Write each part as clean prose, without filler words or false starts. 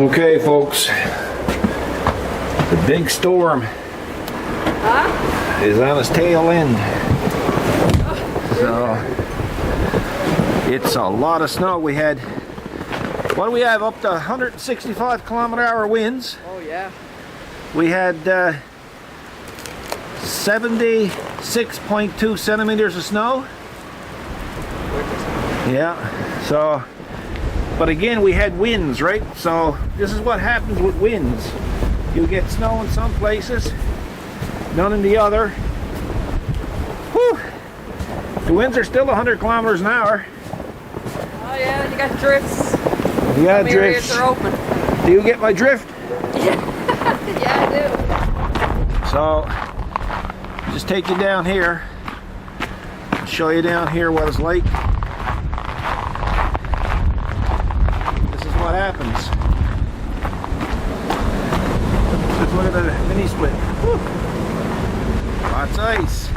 Okay, folks, the big storm is on its tail end. So it's a lot of snow. We had, what do we have, up to 165 km/h winds. Oh yeah. We had 76.2 centimeters of snow. Yeah, so, but again, we had winds, right? So this is what happens with winds. You get snow in some places, none in the other. Whew. The winds are still 100 kilometers an hour. Oh yeah, you got drifts. You got Some drifts. areas are open. Do you get my drift? Yeah, yeah, I do. So, just take you down here. Show you down here what it's like. This is what happens. Just look at the mini split. Whew. Lots of ice.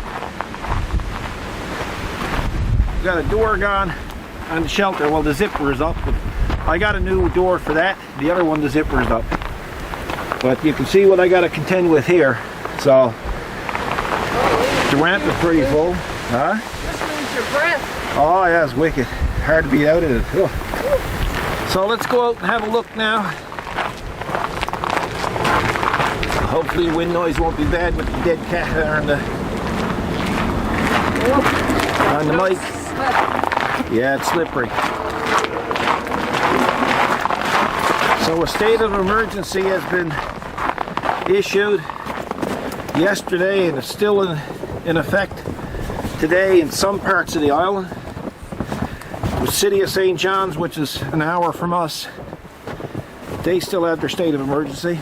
Got a door gone on the shelter. Well, the zipper is up. But I got a new door for that. The other one, the zipper is up. But you can see what I got to contend with here. So, the ramp is pretty full. Huh? Just lose your breath. Oh yeah, it's wicked. Hard to be out of it. Ugh. So let's go out and have a look now. Hopefully the wind noise won't be bad with the dead cat there on the mic. Yeah, it's slippery. So a state of emergency has been issued yesterday and it's still in effect today in some parts of the island. The city of St. John's, which is an hour from us, they still have their state of emergency.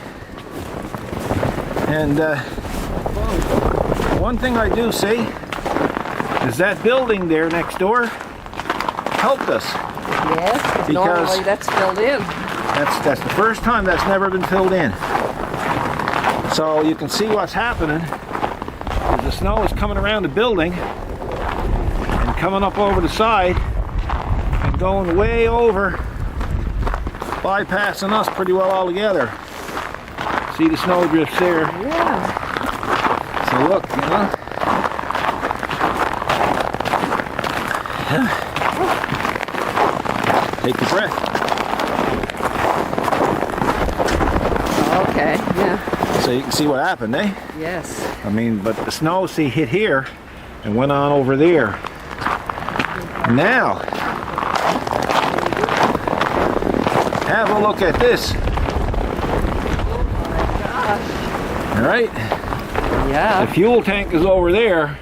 And one thing I do see is that building there next door helped us. Yes, because normally that's filled in. That's the first time that's never been filled in. So you can see what's happening. The snow is coming around the building and coming up over the side and going way over, bypassing us pretty well altogether. See the snow drifts there? Yeah. So look, you know. Take a breath. Okay, yeah. So you can see what happened, eh? Yes. I mean, but the snow, see, hit here and went on over there. Now, have a look at this. Oh my gosh. All right? Yeah. The fuel tank is over there.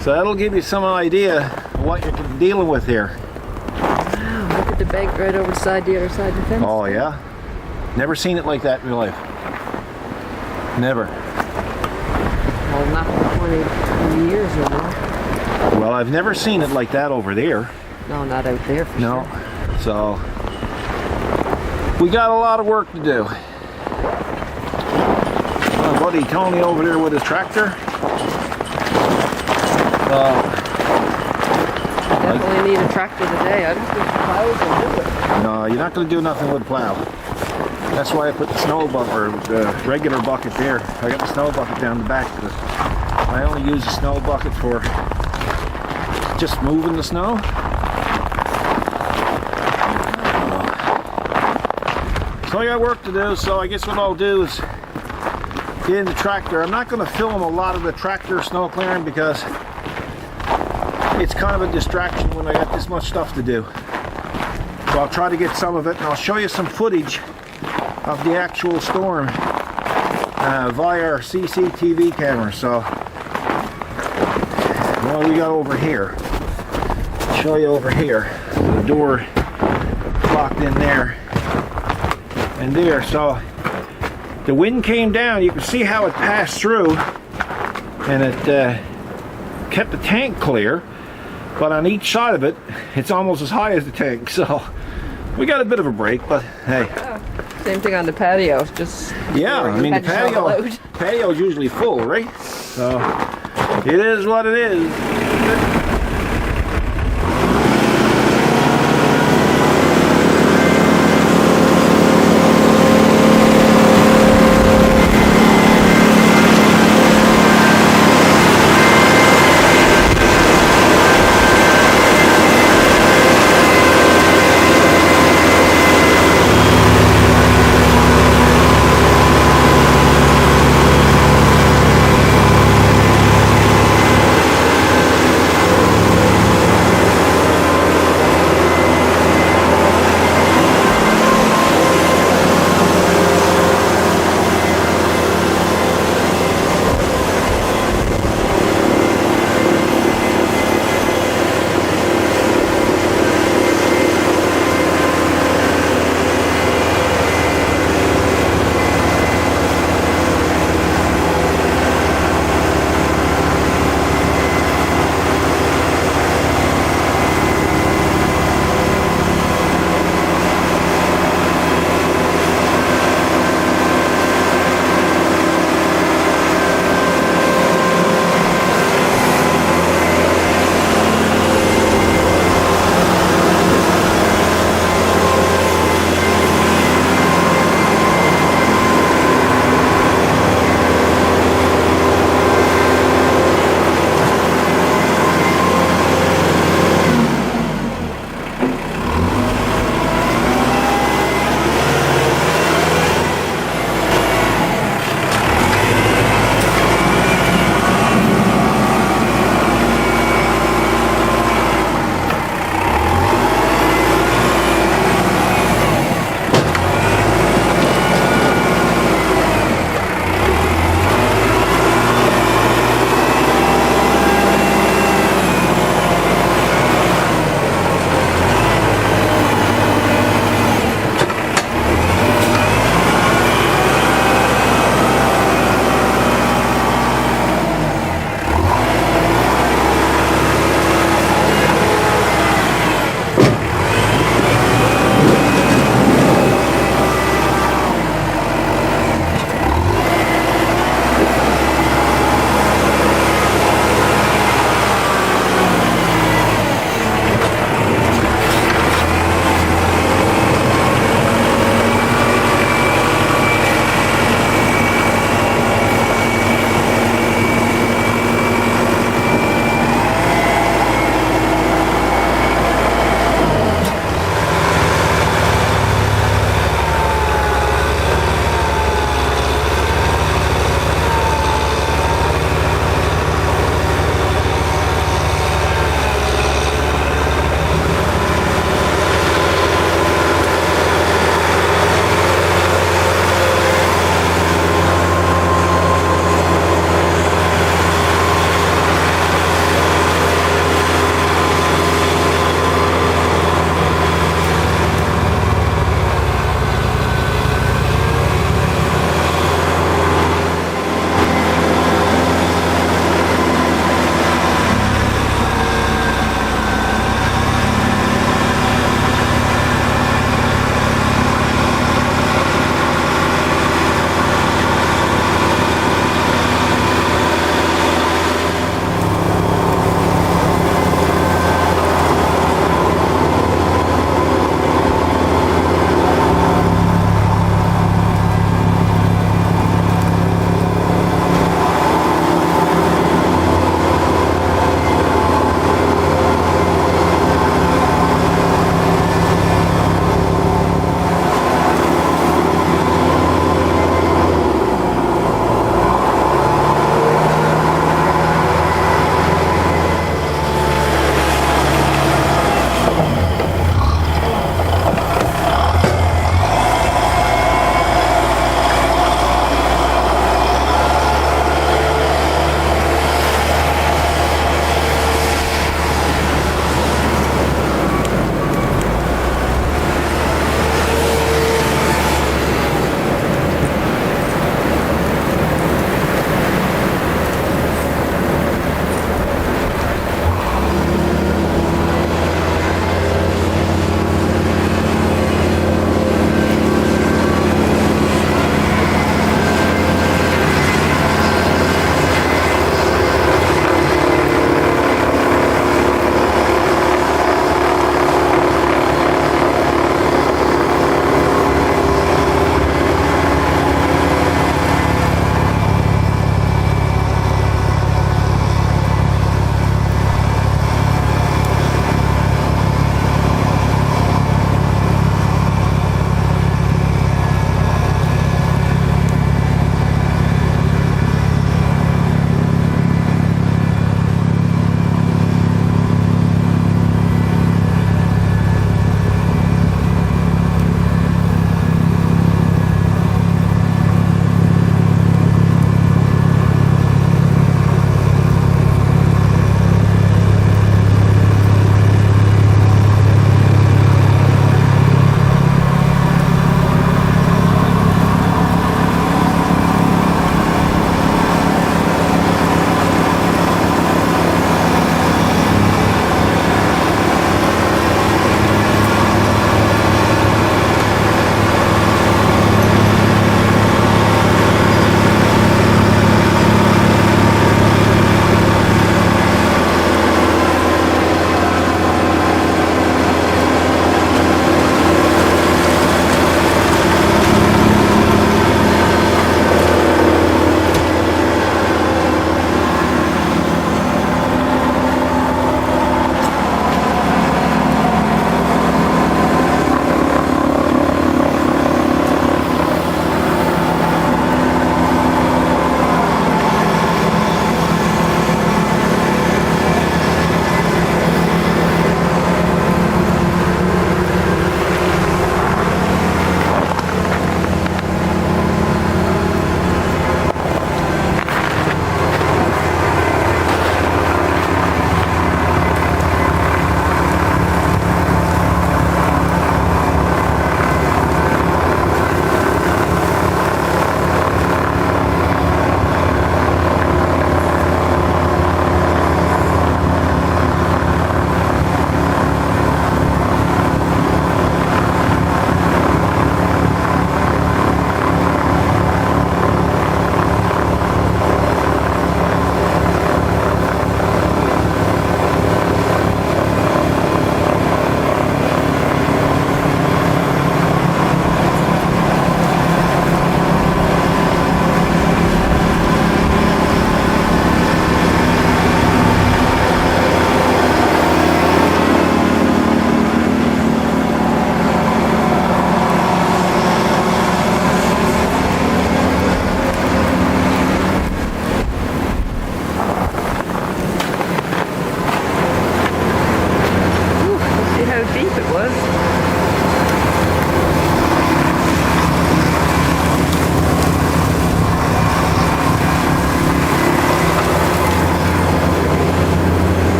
So that'll give you some idea of what you're dealing with here. Wow, look at the bank right over the other side of the fence. Oh, yeah? Never seen it like that in real life. Never. Well, not for 20 years or more. Well, I've never seen it like that over there. No, not out there for No. sure. So, we got a lot of work to do. My buddy Tony over there with his tractor. Definitely need a tractor today. I don't think the plows will do it. No, you're not going to do nothing with plow. That's why I put the snow bucket, or the regular bucket there. I got the snow bucket down the back because I only use the snow bucket for just moving the snow. So I got work to do, so I guess what I'll do is get in the tractor. I'm not going to film a lot of the tractor snow clearing because it's kind of a distraction when I got this much stuff to do. So I'll try to get some of it and I'll show you some footage of the actual storm via our CCTV camera. So, what do we got over here? I'll show you over here. The door locked in there and there. So, the wind came down. You can see how it passed through and it kept the tank clear. But on each side of it, it's almost as high as the tank. So, we got a bit of a break, but hey. Same thing on the patio, just yeah, I mean the patio is usually full, right? So it is what it is.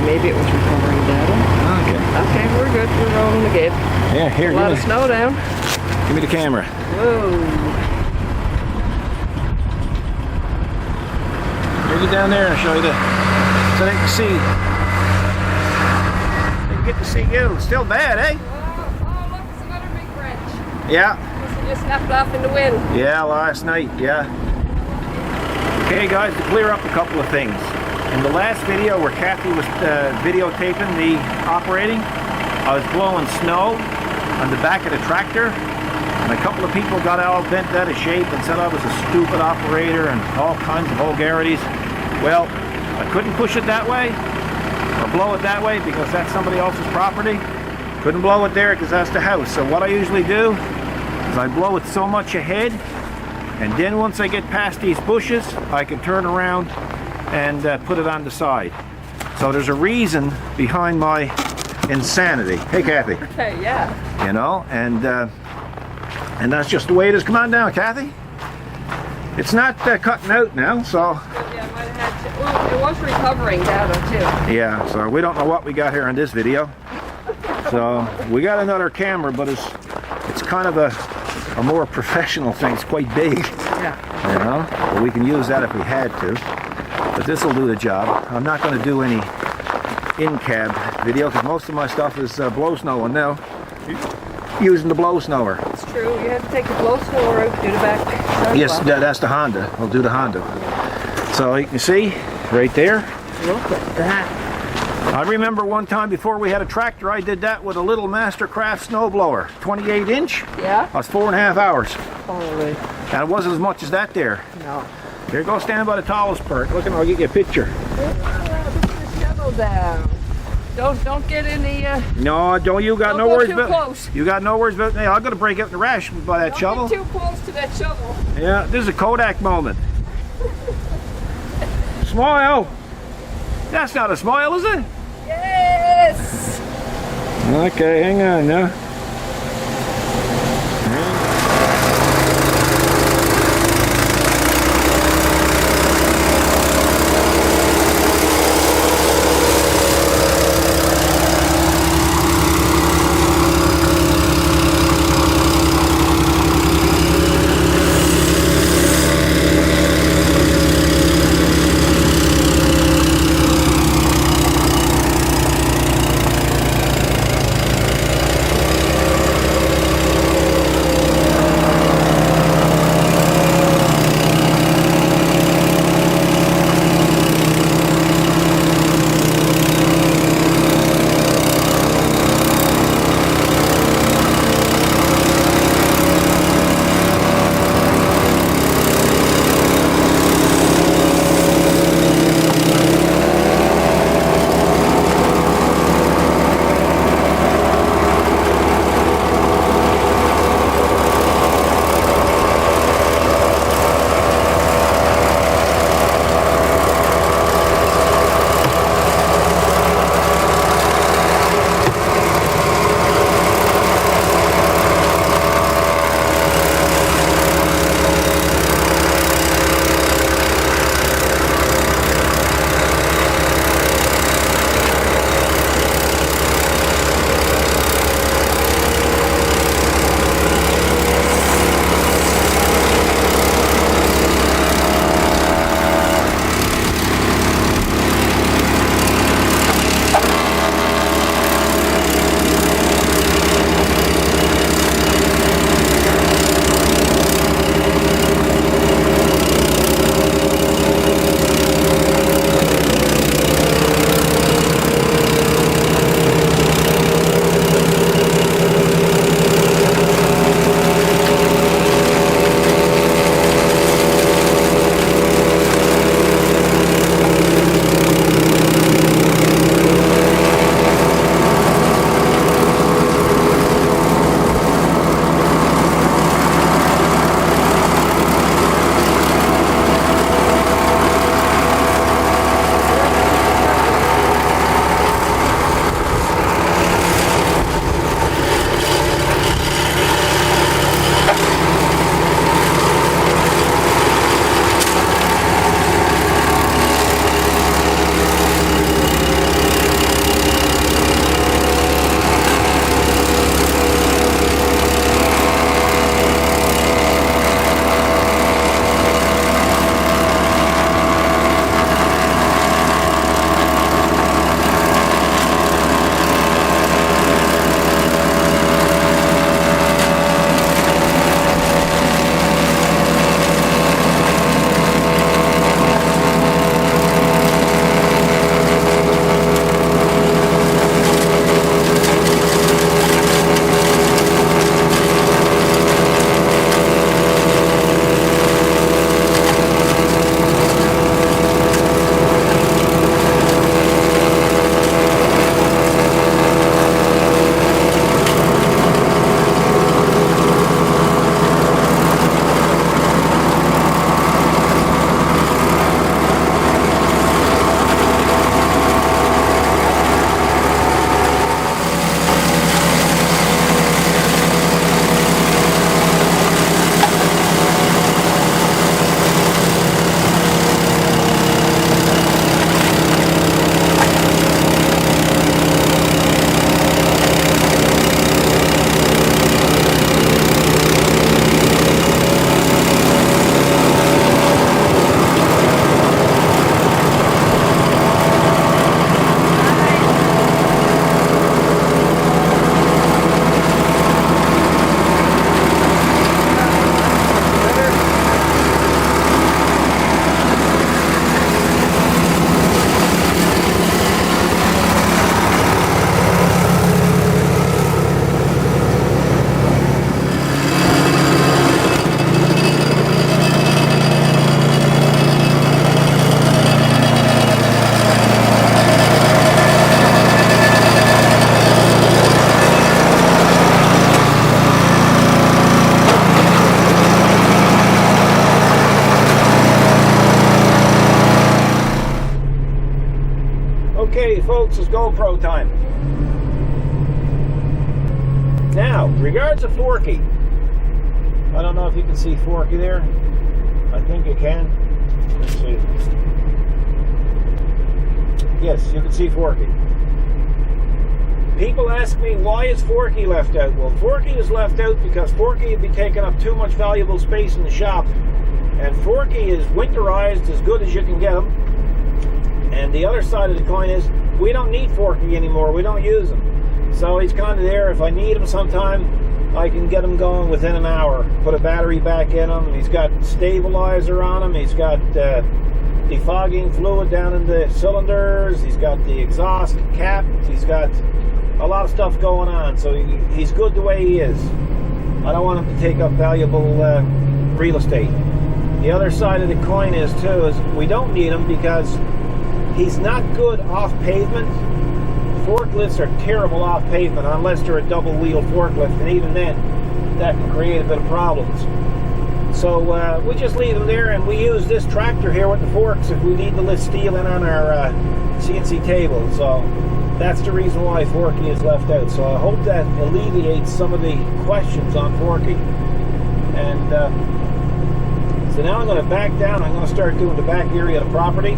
maybe it was recovering data. Okay. Okay, we're good. We're rolling again. Yeah, here, A lot of snow down. give me the camera. Whoa. Here, get down there and I'll show you so they can see. They can get to see you. Still bad, eh? Oh, look, it's another big wrench. Yeah. Must have just snapped off in the wind. Yeah, last night, yeah. Okay guys, to clear up a couple of things. In the last video where Kathy was videotaping me operating, I was blowing snow on the back of the tractor, and a couple of people got all bent out of shape and said I was a stupid operator and all kinds of vulgarities. Well, I couldn't push it that way or blow it that way because that's somebody else's property. Couldn't blow it there because that's the house. So what I usually do is I blow it so much ahead, and then once I get past these bushes, I can turn around and put it on the side. So there's a reason behind my insanity. Hey, Kathy. Hey, yeah. You know, and that's just the way it is. Come on down, Kathy. It's not cutting out now, so. Yeah, might have had to. Well, it was recovering data too. Yeah, so we don't know what we got here in this video. So we got another camera, but it's kind of a more professional thing. It's quite big. Yeah. You know, but we can use that if we had to. But this will do the job. I'm not going to do any in-cab video because most of my stuff is blow snowing now. Using the blow snower. It's true. You have to take the blow snower out, do the back. Yes, that's the Honda. We'll do the Honda. So you can see right there. Look at that. I remember one time before we had a tractor, I did that with a little Mastercraft snowblower, 28-inch. Yeah? That was 4.5 hours. Holy. And it wasn't as much as that there. No. Here, go stand by the tallest part. Look, and I'll get you a picture. Put the shovel down. Don't get in the. No, don't you got Don't no go worries too about. close. You got no worries about me. I'm gonna break out in the rash by that shovel. Don't get too close to that shovel. Yeah, this is a Kodak moment. Smile. That's not a smile, is it? Yes. Okay, hang on now. folks, it's GoPro time. Now, regards to Forky. I don't know if you can see Forky there. I think you can. Let's see. Yes, you can see Forky. People ask me, why is Forky left out? Well, Forky is left out because Forky would be taking up too much valuable space in the shop. And Forky is winterized as good as you can get them. And the other side of the coin is, we don't need Forky anymore. We don't use them. So he's kind of there. If I need him sometime, I can get him going within an hour. Put a battery back in him. He's got stabilizer on him. He's got defogging fluid down in the cylinders. He's got the exhaust capped. He's got a lot of stuff going on. So he's good the way he is. I don't want him to take up valuable real estate. The other side of the coin is we don't need him because he's not good off pavement. Forklifts are terrible off pavement unless they're a double wheel forklift, and even then that can create a bit of problems. So we just leave them there, and we use this tractor here with the forks if we need to lift steel in on our CNC table. So that's the reason why Forky is left out. So I hope that alleviates some of the questions on Forky. And so now I'm going to back down. I'm going to start doing the back area of the property.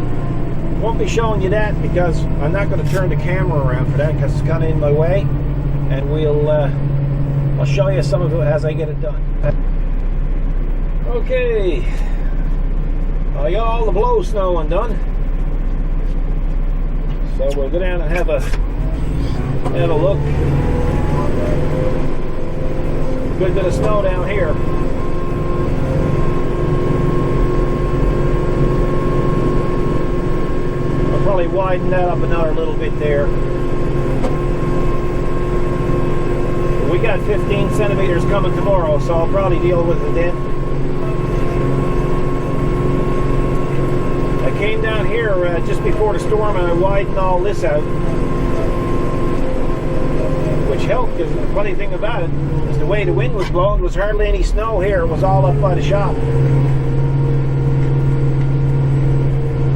Won't be showing you that because I'm not going to turn the camera around for that because it's kind of in my way. And I'll show you some of it as I get it done. Okay, I got all the blow snowing done. So we'll go down and have a look. Good bit of snow down here. I'll probably widen that up another little bit there. We got 15 centimeters coming tomorrow, so I'll probably deal with it then. I came down here just before the storm and I widened all this out, which helped, because the funny thing about it is the way the wind was blowing, there was hardly any snow here. It was all up by the shop.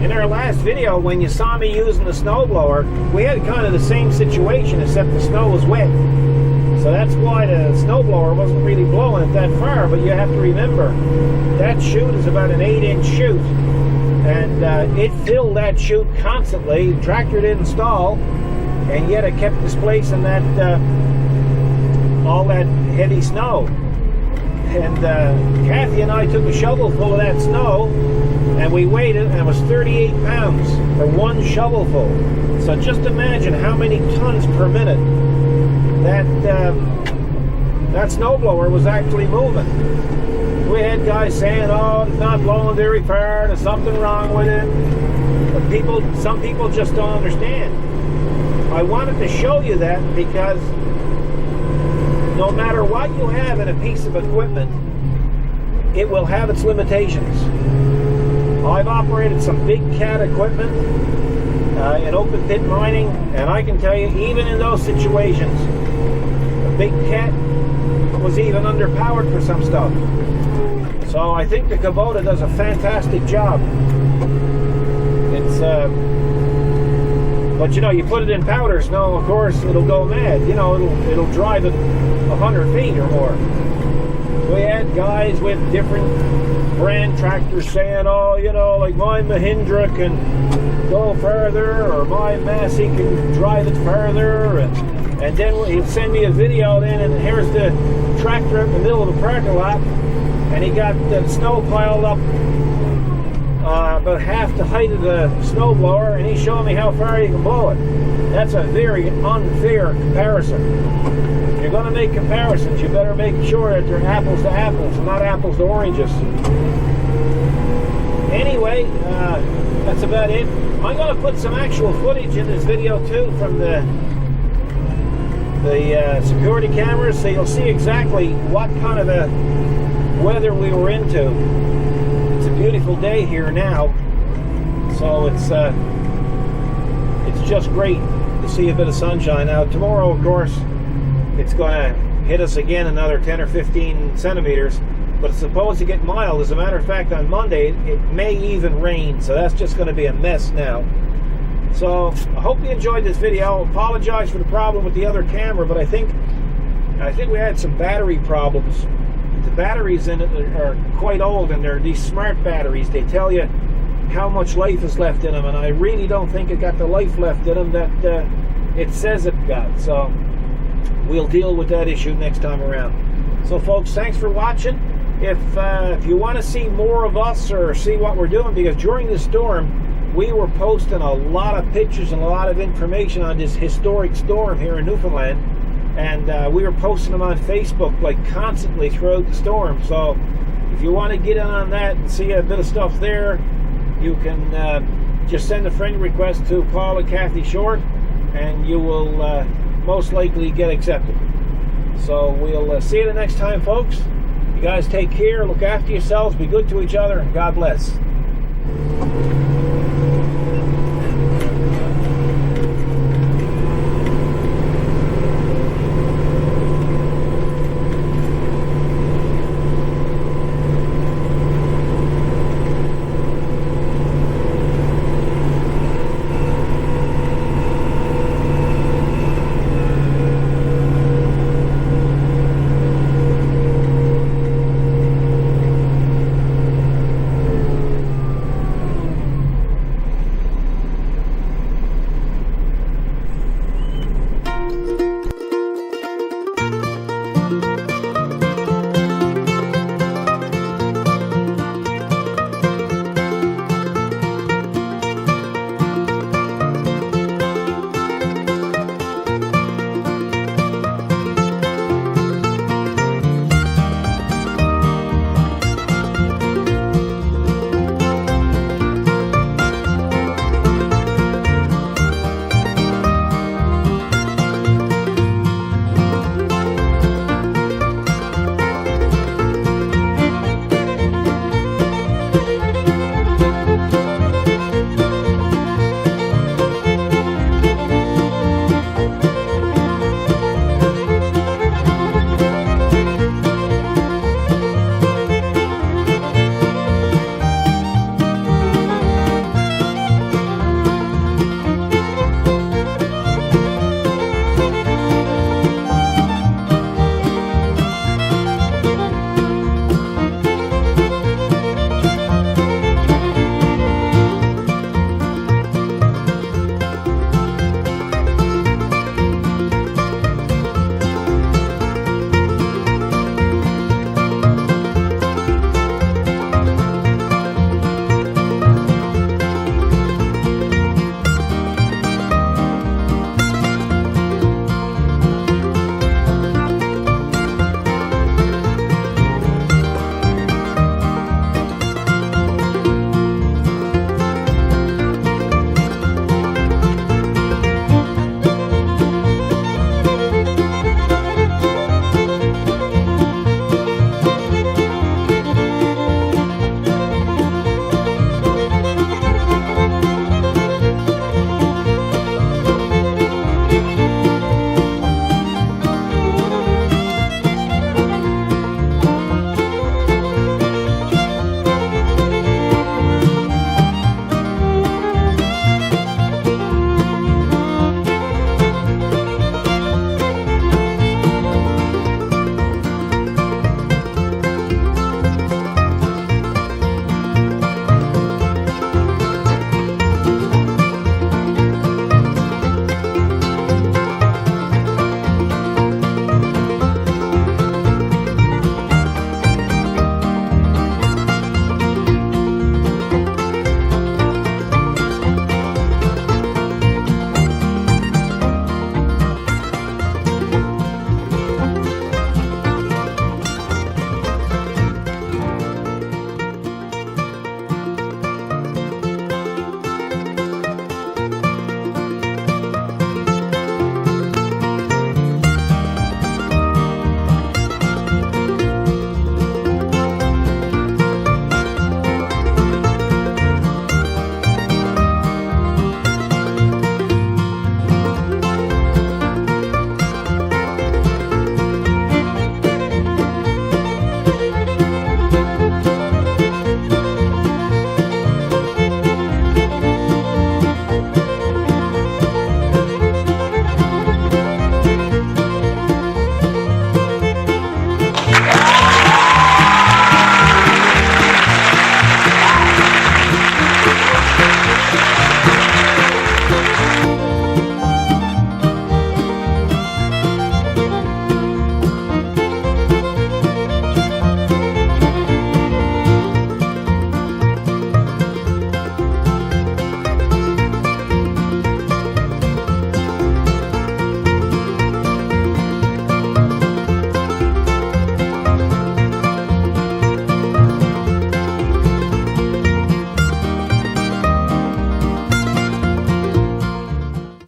In our last video, when you saw me using the snowblower, we had kind of the same situation, except the snow was wet. So that's why the snowblower wasn't really blowing it that far. But you have to remember, that chute is about an 8-inch chute. And it filled that chute constantly. The tractor didn't stall, and yet it kept displacing that all that heavy snow. And Kathy and I took a shovel full of that snow, and we weighed it, and it was 38 pounds for one shovelful. So just imagine how many tons per minute that snowblower was actually moving. We had guys saying, oh, it's not blowing very far, there's something wrong with it. But some people just don't understand. I wanted to show you that because no matter what you have in a piece of equipment, it will have its limitations. I've operated some big cat equipment in open pit mining, and I can tell you, even in those situations, a big cat was even underpowered for some stuff. So I think the Kubota does a fantastic job. It's, but you know, you put it in powder snow, of course, it'll go mad. You know, it'll drive it 100 feet or more. We had guys with different brand tractors saying, oh, you know, like my Mahindra can go further, or my Massey can drive it further, and then he'd send me a video then, and here's the tractor in the middle of the parking lot, and he got the snow piled up about half the height of the snowblower, and he's showing me how far you can blow it. That's a very unfair comparison. If you're going to make comparisons, you better make sure that they're apples to apples, not apples to oranges. Anyway, that's about it. I'm going to put some actual footage in this video too from the security cameras, so you'll see exactly what kind of a weather we were into. It's a beautiful day here now, so it's just great to see a bit of sunshine. Now tomorrow, of course, it's going to hit us again another 10 or 15 centimeters, but it's supposed to get mild. As a matter of fact, on Monday it may even rain, so that's just going to be a mess now. So I hope you enjoyed this video. Apologize for the problem with the other camera, but I think we had some battery problems. The batteries in it are quite old, and they're these smart batteries. They tell you how much life is left in them, and I really don't think it got the life left in them that it says it got. So we'll deal with that issue next time around. So folks, thanks for watching. If you want to see more of us or see what we're doing, because during the storm we were posting a lot of pictures and a lot of information on this historic storm here in Newfoundland, and we were posting them on Facebook like constantly throughout the storm. So if you want to get in on that and see a bit of stuff there, you can just send a friend request to Paul and Kathy Short, and you will most likely get accepted. So we'll see you the next time, folks. You guys take care, look after yourselves, be good to each other, and God bless.